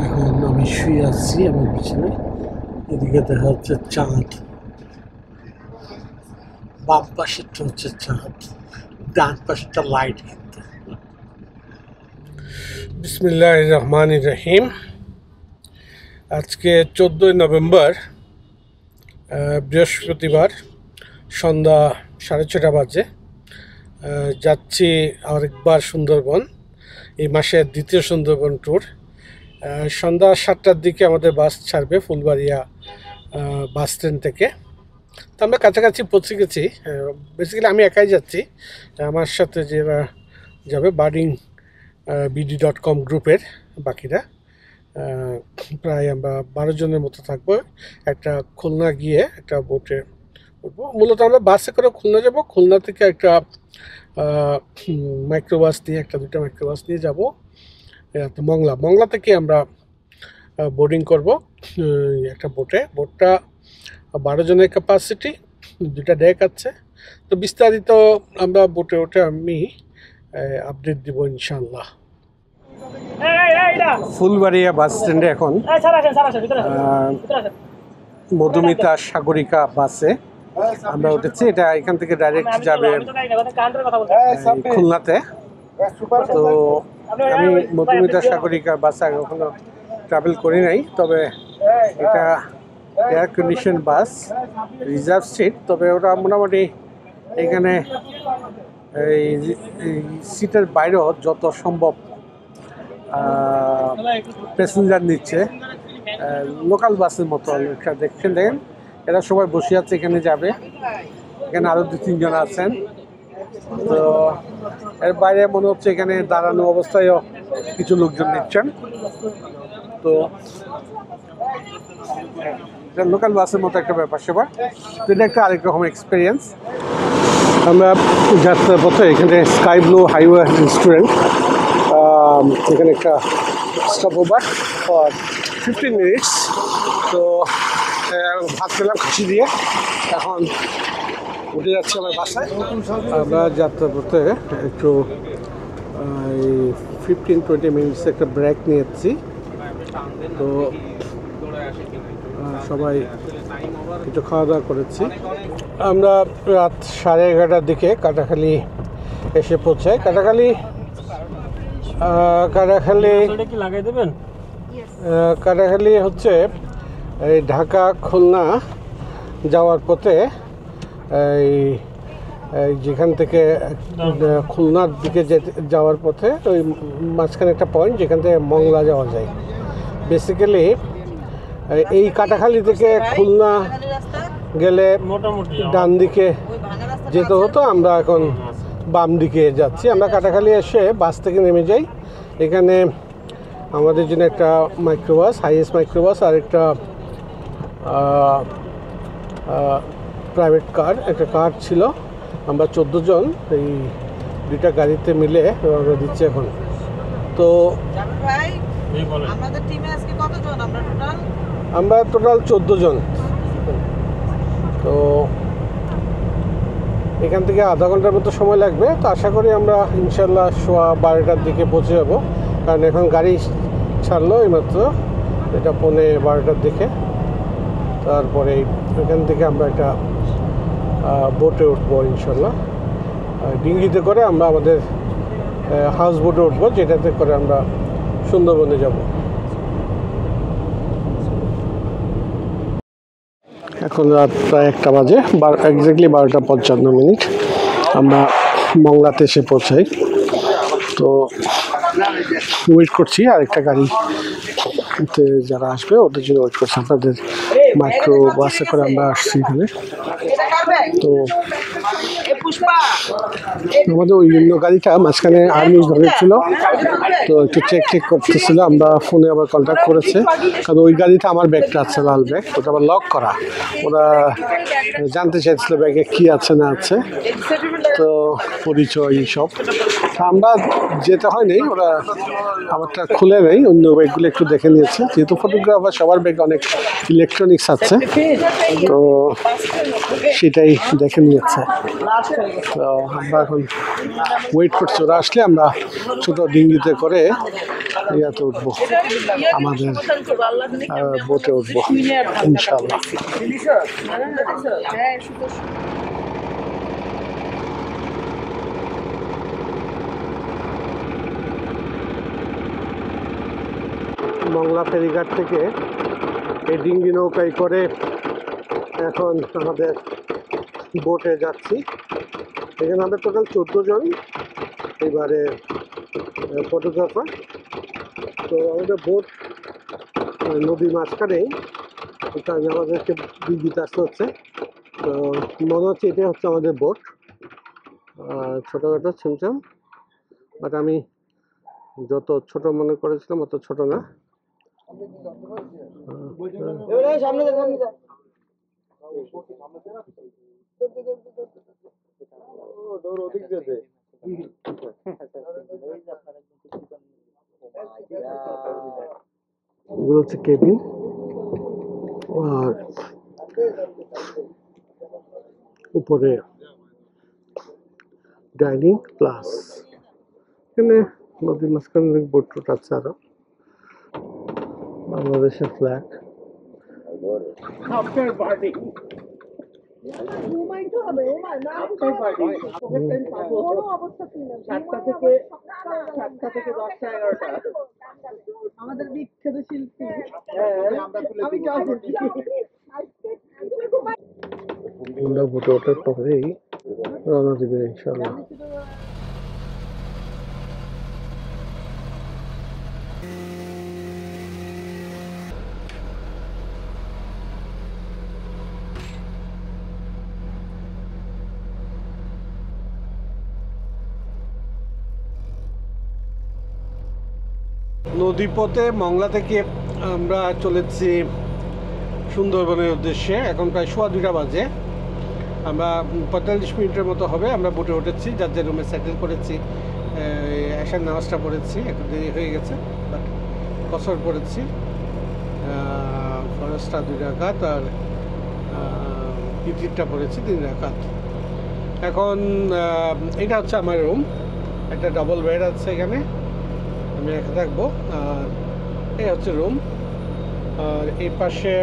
এখন আমি শুয়ে আছি আমার পিছনে, এদিকে দেখা হচ্ছে চাঁদ, বাম পাশেরটা হচ্ছে চাঁদ, ডান পাশেরটা লাইট। কিন্তু বিসমিল্লাহির রহমানির রহিম। আজকে 14 নভেম্বর, বৃহস্পতিবার, সন্ধ্যা 6:30 বাজে। যাচ্ছি আরেকবার সুন্দরবন, এই মাসের দ্বিতীয় সুন্দরবন ট্যুর। সন্ধ্যা 7টার দিকে আমাদের বাস ছাড়বে ফুলবাড়িয়া বাস স্ট্যান্ড থেকে। তো আমরা কাছাকাছি পৌঁছে গেছি। বেসিক্যালি আমি একাই যাচ্ছি, আমার সাথে যারা যাবে বার্ডিং BD.com গ্রুপের বাকিরা, প্রায় আমরা 12 জনের মতো থাকবো। একটা খুলনা গিয়ে একটা বোটে উঠবো। মূলত আমরা বাসে করে খুলনা যাব, খুলনা থেকে একটা মাইক্রোবাস নিয়ে, একটা দুটো মাইক্রোবাস নিয়ে যাব মংলা থেকে আমরা বোর্ডিং করব একটা বোটটা 12 জনের ক্যাপাসিটি, 2টা ডেক আছে। তো বিস্তারিত আমরা বোটে উঠে আমি আপডেট দিব ইনশাল্লাহ। ফুলবাড়িয়া বাস স্ট্যান্ডে এখন মধুমিতা সাগরিকা বাসে আমরা উঠেছি। এটা এখান থেকে ডাইরেক্ট যাবে খুলনাতে। তো আমি মধুমিতা সাগরিকা বাসে কখনো ট্রাভেল করি নাই, তবে এটা এয়ার কন্ডিশন বাস, রিজার্ভ সিট। তবে ওটা মোটামুটি এখানে এই সিটের বাইরেও যত সম্ভব প্যাসেঞ্জার নিচ্ছে, লোকাল বাসের মতো। দেখছেন, এরা সবাই বসে আছে, এখানে যাবে। এখানে আরও 2-3 জন আছেন। তো এর বাইরে মনে হচ্ছে এখানে দাঁড়ানো অবস্থায়ও কিছু লোকজন নিচ্ছেন। তো এটা লোকাল বাসের মতো একটা ব্যাপার সেবা। তো এটা একটা আরেক রকম এক্সপিরিয়েন্স। আমরা যাত্রার পথে এখানে স্কাই ব্লু হাইওয়ে রেস্টুরেন্ট, এখানে একটা স্টপ ওভার ফর 15 মিনিটস। তো ভাত খেলাম খাসি দিয়ে, এখন উঠে যাচ্ছে আমার বাসায়। আমরা যাত্রার পথে একটু 15-20 মিনিটস একটা ব্রেক নিয়েছি। তো সবাই একটু খাওয়া দাওয়া করেছি। আমরা রাত 11:30টার দিকে কাটাখালী এসে পৌঁছাই। কাটাখালী হচ্ছে এই ঢাকা খুলনা যাওয়ার পথে, এই যেখান থেকে খুলনার দিকে যাওয়ার পথে ওই মাঝখানে একটা পয়েন্ট যেখান থেকে মংলা যাওয়া যায়। বেসিক্যালি এই কাটাখালী থেকে খুলনা গেলে ডান দিকে যেতে হতো, আমরা এখন বাম দিকে যাচ্ছি। আমরা কাটাখালী এসে বাস থেকে নেমে যাই। এখানে আমাদের জন্য একটা মাইক্রোবাস, হাইয়েস্ট মাইক্রোবাস, আর একটা প্রাইভেট কার, একটা কার ছিল। আমরা 14 জন এই 2টা গাড়িতে মিলে আমরা দিচ্ছি এখন। তো আমরা টোটাল 14 জন। তো এখান থেকে আধা ঘন্টার মতো সময় লাগবে। তো আশা করি আমরা ইনশাল্লাহ 12টার দিকে পৌঁছে যাব, কারণ এখন গাড়ি ছাড়লো এইমাত্র, এটা 11:15টার দিকে। তারপরে এখান থেকে আমরা একটা বোটে উঠবো ইনশাল্লাহ, ডিঙ্গিতে করে আমরা আমাদের হাউস বোটে উঠবো, যেটাতে করে আমরা সুন্দরবনে যাব। এখন রাত প্রায় 1টা বাজে, এক্স্যাক্টলি 12:55। আমরা মংলাতে এসে পৌঁছাই। তো ওয়েট করছি আরেকটা গাড়িতে যারা আসবে ওদের জন্য ওয়েট করছি। আপনাদের মাইক্রো বাসে করে আমরা আসছি এখানে। তো আমাদের ওই জন্য গাড়িটা মাঝখানে আর্মি ধরেছিল, তো একটু চেক করতেছিল। আমরা ফোনে আবার কন্ট্যাক্ট করেছে, কারণ ওই গাড়িটা আমার ব্যাগটা আছে, লাল ব্যাগ, ওটা আবার লক করা। ওরা জানতে চাইছিল ব্যাগে কি আছে না আছে, তো পরিচয় সব। আমরা যেতে হয়নি, ওরা আমারটা খুলে নেই, অন্য ব্যাগগুলো একটু দেখে নিয়েছে। যেহেতু ফটোগ্রাফার, সবার ব্যাগে অনেক ইলেকট্রনিক্স আছে, তো সেটাই দেখে নিয়েছে। তো আমরা এখন ওয়েট করছি, ওরা আসলে আমরা ছোটো ডিঙ্গিতে করে ইয়াতে উঠবো, আমাদের বোটে উঠবো ইনশাল্লাহ। মংলা ফেরিঘাট থেকে এই ডিঙ্গি নৌকায় করে এখন আমাদের বোটে যাচ্ছি। এখানে আমাদের টোটাল 14 জন এবারে ফটোগ্রাফার। তো আমাদের বোট নদীর মাঝখানেই, কারণ আমাদেরকে দিতে আসতে হচ্ছে। তো মনে হচ্ছে এটাই হচ্ছে আমাদের বোট, ছোটোখাটো ছিমছাম, বাট আমি যত ছোট মনে করেছিলাম অত ছোট না। এগুলো হচ্ছে কেবিন, আর উপরে ডাইনিং প্লাস এখানে নদীর মাঝখানে বোট টোট আছে, আরো বাংলাদেশের ফ্ল্যাগ। আমাদের বিখ্যাত শিল্পী আমরা বোটে ওঠার পরেই রওনা দেবে ইনশাল্লাহ। নদীপথে মংলা থেকে আমরা চলেছি সুন্দরবনের উদ্দেশ্যে। এখন প্রায় 2:15 বাজে। আমরা 45 মিনিটের মতো হবে আমরা বোটে উঠেছি, যার যে রুমে সেটেল করেছি। এশার নামাজটা পড়েছি, একটু দেরি হয়ে গেছে, বাট কসর পড়েছি। ফরজটা 2 রাকাত আর ইতিরটা পড়েছি 3 রাকাত। এখন এটা হচ্ছে আমার রুম, একটা ডাবল বেড আছে এখানে, আমি একা থাকবো। আর এই হচ্ছে রুম, আর এই পাশে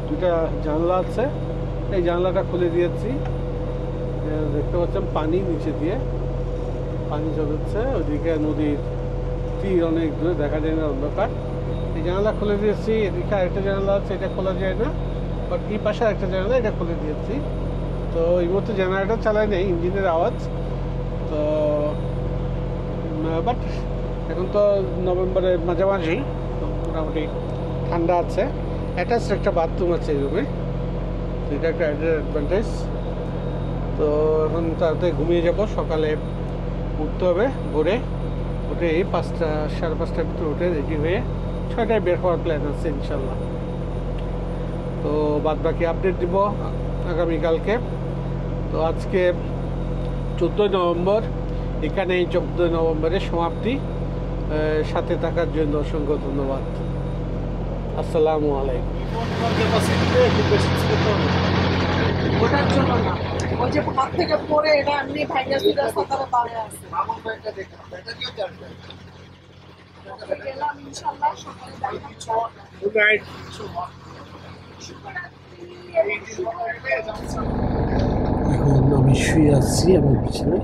2টা জানলা আছে। এই জানলাটা খুলে দিয়েছি, দেখতে পাচ্ছেন পানি নিচে দিয়ে পানি চলছে। ওইদিকে নদীর তীর অনেক দূরে, দেখা যায় না, অন্ধকার। এই জানালা খুলে দিয়েছি। এদিকে আরেকটা জানালা আছে, এটা খোলা যায় না, বাট এই পাশে আরেকটা জানালা, এটা খুলে দিয়েছি। তো এই মুহূর্তে জেনারেটর চালায় নেই, ইঞ্জিনের আওয়াজ। তো বাট এখন তো নভেম্বরের মাঝামাঝি, তো মোটামুটি ঠান্ডা আছে। অ্যাটাচড একটা বাথরুম আছে এই রুমে, তো এটা একটা অ্যাডভান্টেজ। তো এখন তাড়াতাড়ি ঘুমিয়ে যাব, সকালে উঠতে হবে ভোরে। উঠে এই 5টা 5:30টার ভিতরে উঠে রেডি হয়ে 6টায় বের হওয়ার প্ল্যান আছে ইনশাল্লাহ। তো বাদ বাকি আপডেট দিব আগামীকালকে। তো আজকে 14 নভেম্বর, এখানে এই 14 নভেম্বরের সমাপ্তি। সাথে থাকার জন্য অসংখ্য ধন্যবাদ। আসসালামু আলাইকুম। ওটার জন্য না, ওই যে হাত থেকে পড়ে এটা এমনি ভাইরাস সাঁতারে পারে আছে। গেলাম ইনশাআল্লাহ সকালে গুড নাইট। এখন আমি শুয়ে আছি আমার পিছনে,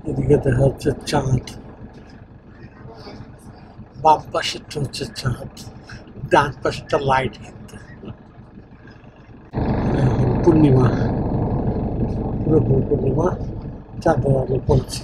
এদিকে দেখা হচ্ছে চাঁদ, বাম পাশেরটা হচ্ছে চাঁদ, ডান পাশেরটা লাইট। কিন্তু পূর্ণিমা, পুরোপুরি পূর্ণিমা, চাঁদের আলো পড়ছে।